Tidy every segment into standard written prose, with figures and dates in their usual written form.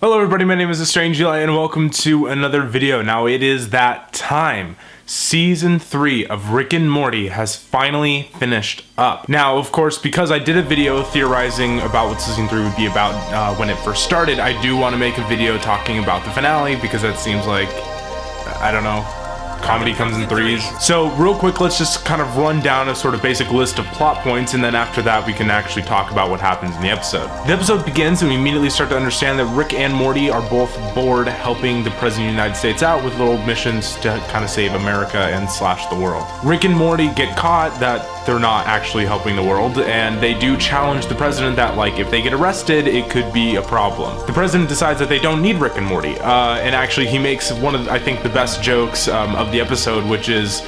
Hello everybody, my name is TheStrangeEli and welcome to another video. Now it is that time. Season 3 of Rick and Morty has finally finished up. Now, of course, because I did a video theorizing about what Season 3 would be about when it first started, I do want to make a video talking about the finale because that seems like, I don't know, comedy comes in threes. So real quick, let's just kind of run down a sort of basic list of plot points, and then after that we can actually talk about what happens in the episode. The episode begins and we immediately start to understand that Rick and Morty are both bored helping the President of the United States out with little missions to kind of save America and slash the world. Rick and Morty get caught that they're not actually helping the world, and they do challenge the President that, like, if they get arrested, it could be a problem. The President decides that they don't need Rick and Morty, and actually he makes one of, I think, the best jokes of the episode, which is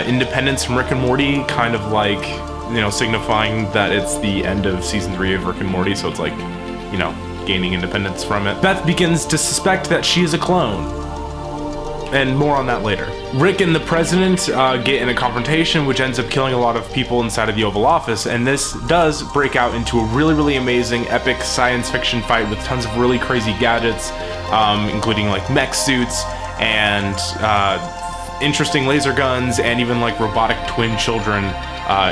independence from Rick and Morty, kind of like, you know, signifying that it's the end of season 3 of Rick and Morty, so it's like, you know, gaining independence from it. Beth begins to suspect that she is a clone, and more on that later. Rick and the President get in a confrontation, which ends up killing a lot of people inside of the Oval Office, and this does break out into a really amazing, epic science fiction fight with tons of really crazy gadgets, including like mech suits and interesting laser guns, and even like robotic twin children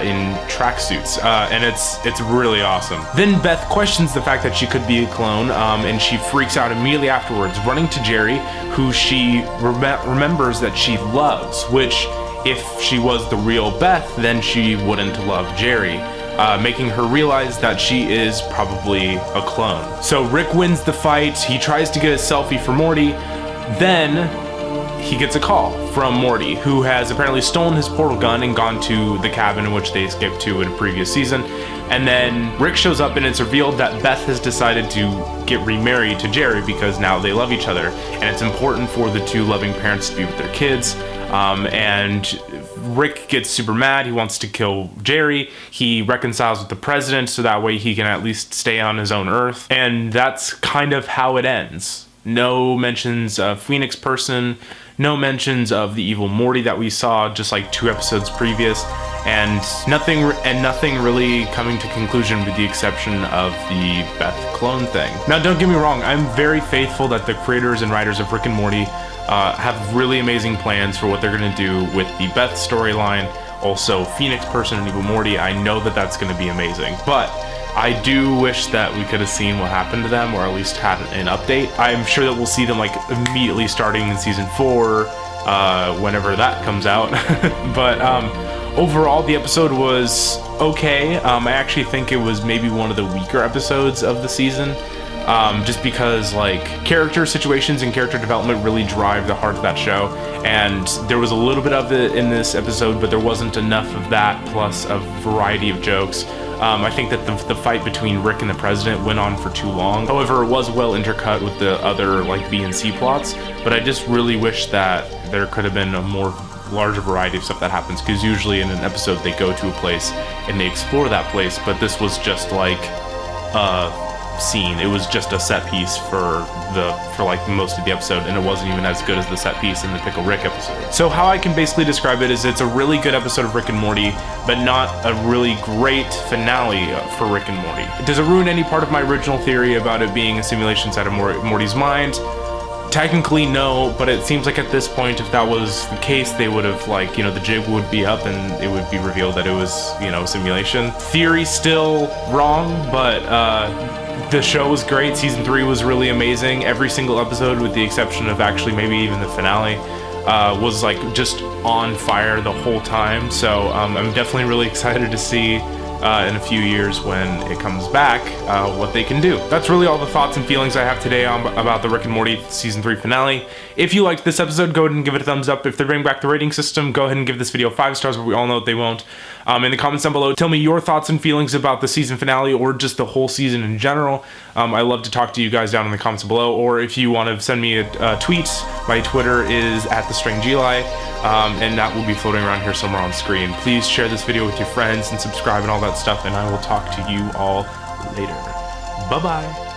in tracksuits, and it's really awesome. Then Beth questions the fact that she could be a clone, and she freaks out immediately afterwards, running to Jerry, who she remembers that she loves, which if she was the real Beth, then she wouldn't love Jerry, making her realize that she is probably a clone. So Rick wins the fight, he tries to get a selfie for Morty, then he gets a call from Morty, who has apparently stolen his portal gun and gone to the cabin in which they escaped to in a previous season. And then Rick shows up and it's revealed that Beth has decided to get remarried to Jerry because now they love each other. And it's important for the two loving parents to be with their kids. And Rick gets super mad. He wants to kill Jerry. He reconciles with the President so that way he can at least stay on his own Earth. And that's kind of how it ends. No mentions of Phoenix Person, no mentions of the evil Morty that we saw just like 2 episodes previous, and nothing really coming to conclusion with the exception of the Beth clone thing. Now, don't get me wrong, I'm very faithful that the creators and writers of Rick and Morty have really amazing plans for what they're going to do with the Beth storyline, also Phoenix Person and evil Morty. I know that that's going to be amazing, but I do wish that we could have seen what happened to them, or at least had an update. I'm sure that we'll see them like immediately starting in season 4, whenever that comes out. But overall, the episode was okay. I actually think it was maybe one of the weaker episodes of the season, just because like character situations and character development really drive the heart of that show, and there was a little bit of it in this episode, but there wasn't enough of that plus a variety of jokes. I think that the fight between Rick and the President went on for too long. However, it was well intercut with the other like B and C plots, but I just really wish that there could have been a more larger variety of stuff that happens, because usually in an episode they go to a place and they explore that place, but this was just like scene. It was just a set piece for like most of the episode, and it wasn't even as good as the set piece in the Pickle Rick episode. So how I can basically describe it is it's a really good episode of Rick and Morty, but not a really great finale for Rick and Morty. Does it ruin any part of my original theory about it being a simulation inside of Morty's mind? Technically no, but it seems like at this point, if that was the case, they would have, like, you know, the jig would be up and it would be revealed that it was, you know, simulation. Theory still wrong, but the show was great. Season 3 was really amazing. Every single episode, with the exception of actually maybe even the finale, was like just on fire the whole time. So I'm definitely really excited to see in a few years when it comes back what they can do. That's really all the thoughts and feelings I have today about the Rick and Morty season 3 finale. If you liked this episode, go ahead and give it a thumbs up. If they bring back the rating system, go ahead and give this video 5 stars, but we all know that they won't. In the comments down below, tell me your thoughts and feelings about the season finale or just the whole season in general. I love to talk to you guys down in the comments below, or if you want to send me a tweet, my Twitter is @TheStrangeEli, and that will be floating around here somewhere on screen. Please share this video with your friends and subscribe and all that stuff, and I will talk to you all later. Bye-bye.